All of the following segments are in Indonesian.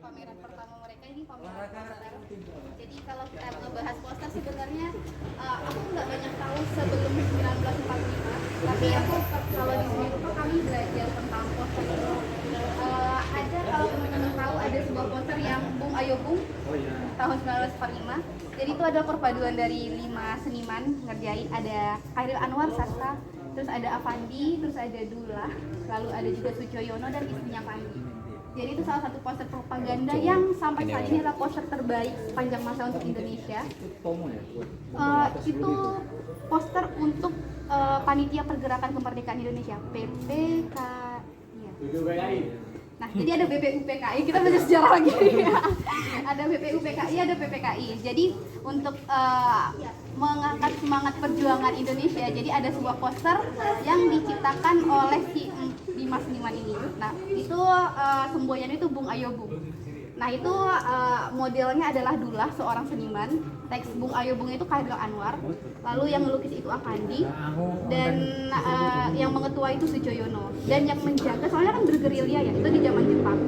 pameran pertama mereka ini pameran poster. Jadi kalau kita ngebahas poster sebenarnya aku nggak banyak tahu sebelum 1945, tapi aku kalau di sini tuh kami belajar tentang poster itu. Ada kalau teman-teman tahu ada sebuah poster yang Bung Ayo Bung tahun 1945. Jadi itu ada perpaduan dari 5 seniman ngerjain, ada Khairil Anwar Sastra, terus ada Avandi, terus ada Dullah, lalu ada juga Sucoyono dan istrinya Pandi. Jadi itu salah satu poster propaganda yang sampai saat ini adalah poster terbaik sepanjang masa untuk Indonesia. Itu poster untuk Panitia Pergerakan Kemerdekaan Indonesia (PPK). Nah, jadi ada BPUPKI, kita baca sejarah lagi. Ada BPUPKI, ada PPKI. Jadi untuk mengangkat semangat perjuangan Indonesia, jadi ada sebuah poster yang diciptakan oleh si 5 seniman ini. Nah, itu semboyannya itu Bung Ayo Bung. Nah, itu modelnya adalah Dullah, seorang seniman. Teks Bung Ayo Bung itu Khairil Anwar. Lalu yang melukis itu Avandi, dan yang mengetua itu Sucoyono. Dan yang menjaga, soalnya kan bergerilya ya, itu di zaman Jepang.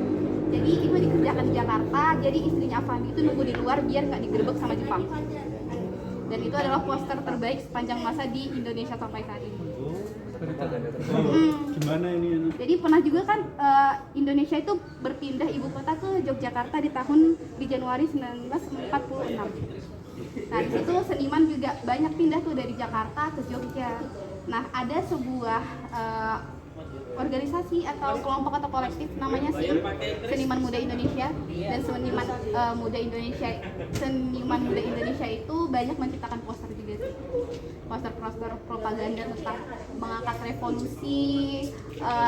Jadi itu dikerjakan di Jakarta. Jadi istrinya Avandi itu nunggu di luar biar nggak digerebek sama Jepang. Dan itu adalah poster terbaik sepanjang masa di Indonesia sampai saat ini. Gimana ini? Jadi pernah juga kan Indonesia itu berpindah ibu kota ke Yogyakarta di Januari 1946. Nah, di situ seniman juga banyak pindah tuh dari Jakarta ke Jogja. Nah, ada sebuah organisasi atau kelompok atau kolektif namanya Seniman Muda Indonesia, dan seniman muda Indonesia itu banyak menciptakan poster juga sih, poster-poster propaganda tentang mengangkat revolusi,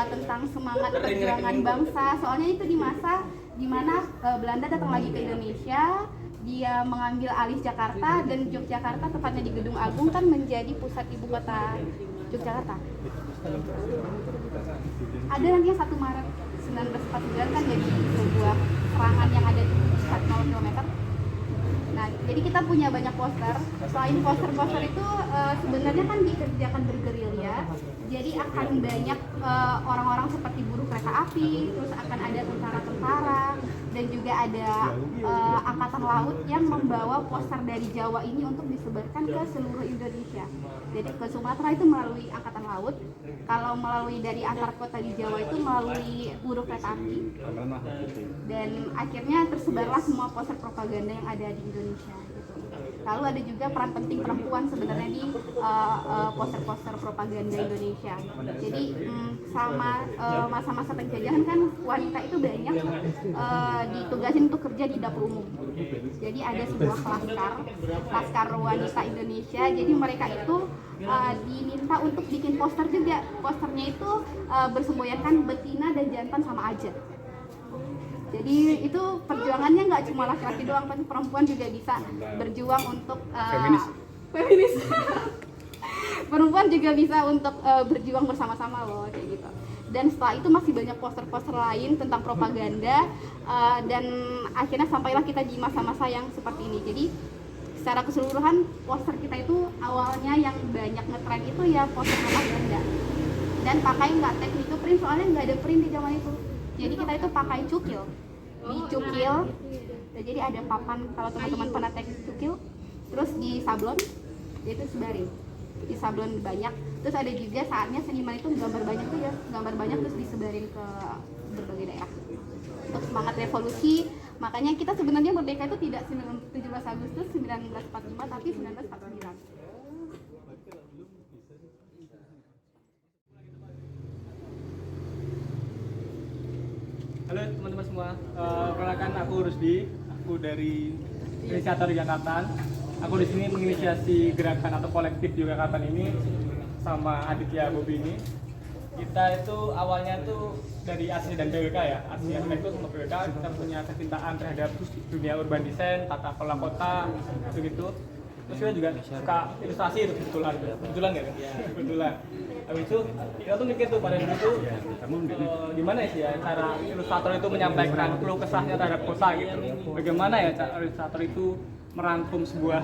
tentang semangat perjuangan bangsa. Soalnya itu di masa dimana Belanda datang lagi ke Indonesia, dia mengambil alih Jakarta, dan Yogyakarta tepatnya di Gedung Agung kan menjadi pusat ibu kota Yogyakarta. Ada nantinya 1 Maret 1949 kan jadi sebuah serangan yang ada di 0 km. Nah, jadi kita punya banyak poster. Selain poster-poster itu sebenarnya kan dikerjakan bergerilya. Jadi akan banyak orang-orang seperti buruh kereta api, terus akan ada tentara-tentara, dan juga ada angkatan laut yang membawa poster dari Jawa ini untuk disebarkan ke seluruh Indonesia. Jadi ke Sumatera itu melalui angkatan laut, kalau melalui dari antar kota di Jawa itu melalui buruh kereta api. Dan akhirnya tersebarlah semua poster propaganda yang ada di Indonesia gitu. Lalu ada juga peran penting perempuan sebenarnya di poster-poster propaganda Indonesia. Jadi sama masa-masa penjajahan kan wanita itu banyak ditugasin untuk kerja di dapur umum. Jadi ada sebuah laskar wanita Indonesia. Jadi mereka itu diminta untuk bikin poster juga. Posternya itu bersemboyankan betina dan jantan sama aja. Jadi itu perjuangannya nggak cuma laki-laki doang, tapi perempuan juga bisa berjuang untuk feminis. Perempuan juga bisa untuk berjuang bersama-sama loh, kayak gitu. Dan setelah itu masih banyak poster-poster lain tentang propaganda, dan akhirnya sampailah kita di masa-masa yang seperti ini. Jadi secara keseluruhan poster kita itu awalnya yang banyak ngetren itu ya poster propaganda, dan pakai nggak teknik print, soalnya nggak ada print di zaman itu. Jadi kita itu pakai cukil, dicukil. Jadi ada papan, kalau teman-teman pernah teknik cukil, terus di sablon, itu sebarin di sablon banyak. Terus ada juga saatnya seniman itu gambar banyak terus disebarin ke berbagai daerah untuk semangat revolusi. Makanya kita sebenarnya merdeka itu tidak 17 Agustus 1945 tapi 1949. Halo teman-teman semua, perkenalkan aku Rusdi, aku dari Inisiator Yogyakarta. Aku di sini menginisiasi gerakan atau kolektif Yogyakarta ini sama Aditya Bobi ini. Kita itu awalnya tuh dari ASI dan PWK ya, ASI itu sama PWK kita punya kecintaan terhadap dunia urban design, tata kelola kota, gitu. Terus kita juga suka ilustrasi itu kebetulan nggak kan? Kebetulan. Habis itu kita tuh mikir tuh pada dulu tuh gimana sih ya cara ilustrator itu menyampaikan keluh kesahnya terhadap kota gitu. Bagaimana ya cara ilustrator itu merangkum sebuah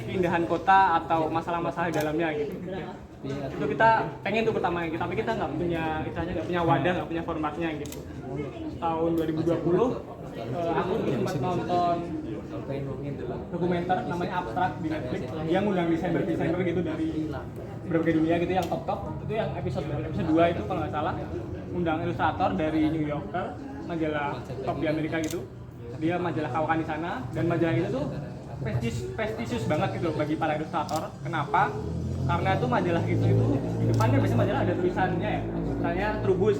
keindahan kota atau masalah-masalah di dalamnya gitu. Itu kita pengen tuh pertama gitu, tapi kita nggak punya istilahnya, nggak punya wadah, nggak punya formatnya gitu. Tahun 2020 aku sempat nonton dokumenter namanya Abstract di Netflix. Dia ngundang desainer gitu dari berbagai dunia gitu yang top itu, yang episode 2 itu kalau nggak salah, undang ilustrator dari New Yorker, majalah top di Amerika gitu. Dia majalah kawakan di sana, dan majalah itu tuh prestisius banget gitu bagi para ilustrator. Kenapa? Karena tuh majalah itu di depannya biasanya majalah ada tulisannya ya, misalnya Trubus,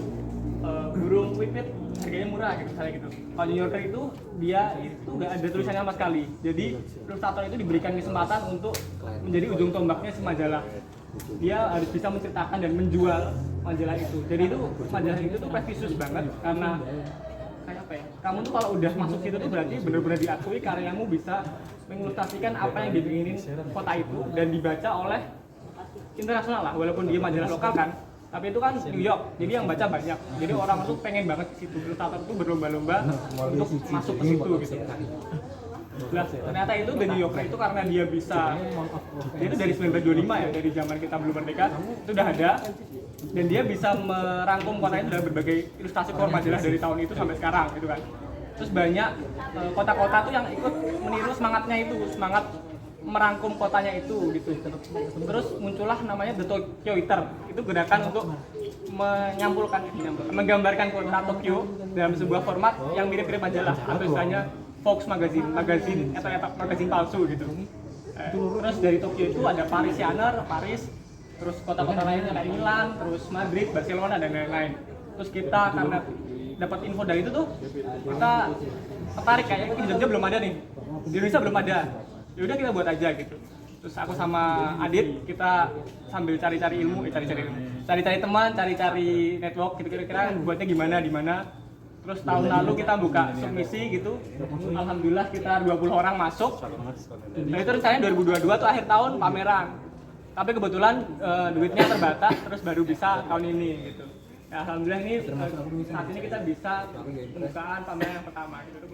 burung pipit harganya murah gitu misalnya gitu. Kalau New Yorker itu dia itu nggak ada tulisannya sama sekali. Jadi ilustrator itu diberikan kesempatan untuk menjadi ujung tombaknya si majalah. Dia harus bisa menceritakan dan menjual majalah itu. Jadi itu majalah itu tuh prestisius banget, karena kayak apa ya? Kamu tuh kalau udah masuk situ tuh berarti benar-benar diakui karyamu bisa mengilustrasikan apa yang diinginin kota itu dan dibaca oleh internasional lah, walaupun dia majalah lokal kan. Tapi itu kan New York, jadi yang baca banyak. Jadi orang tuh pengen banget ke situ. Ilustrator tuh berlomba-lomba untuk masuk ke situ gitu. Nah, ternyata itu The New Yorker itu karena dia itu dari 1925 ya, dari zaman kita belum merdeka itu udah ada, dan dia bisa merangkum kota itu dalam berbagai ilustrasi keluar majalah dari tahun itu sampai sekarang gitu kan. Terus banyak kota-kota tuh yang ikut meniru semangatnya itu, semangat merangkum kotanya itu gitu. Terus muncullah namanya The Tokyoiter. Itu gerakan untuk menggambarkan kota Tokyo dalam sebuah format yang mirip-mirip majalah, atau istilahnya Fox magazine atau magazine palsu gitu. Terus dari Tokyo itu ada Paris, terus kota-kota lainnya kayak Milan, terus Madrid, Barcelona dan lain-lain. Terus kita karena dapat info dari itu tuh kita tertarik, kayaknya di Jogja belum ada nih, di Indonesia belum ada. Ya udah kita buat aja gitu. Terus aku sama Adit kita sambil cari-cari ilmu, cari-cari teman, cari-cari network gitu, kira-kira buatnya gimana di mana. Terus tahun lalu kita buka submisi gitu. Alhamdulillah kita 20 orang masuk. Nah itu rencananya 2022 tuh akhir tahun pameran. Tapi kebetulan duitnya terbatas, terus baru bisa tahun ini gitu. Ya, alhamdulillah ini saat ini kita bisa pembukaan pameran yang pertama gitu.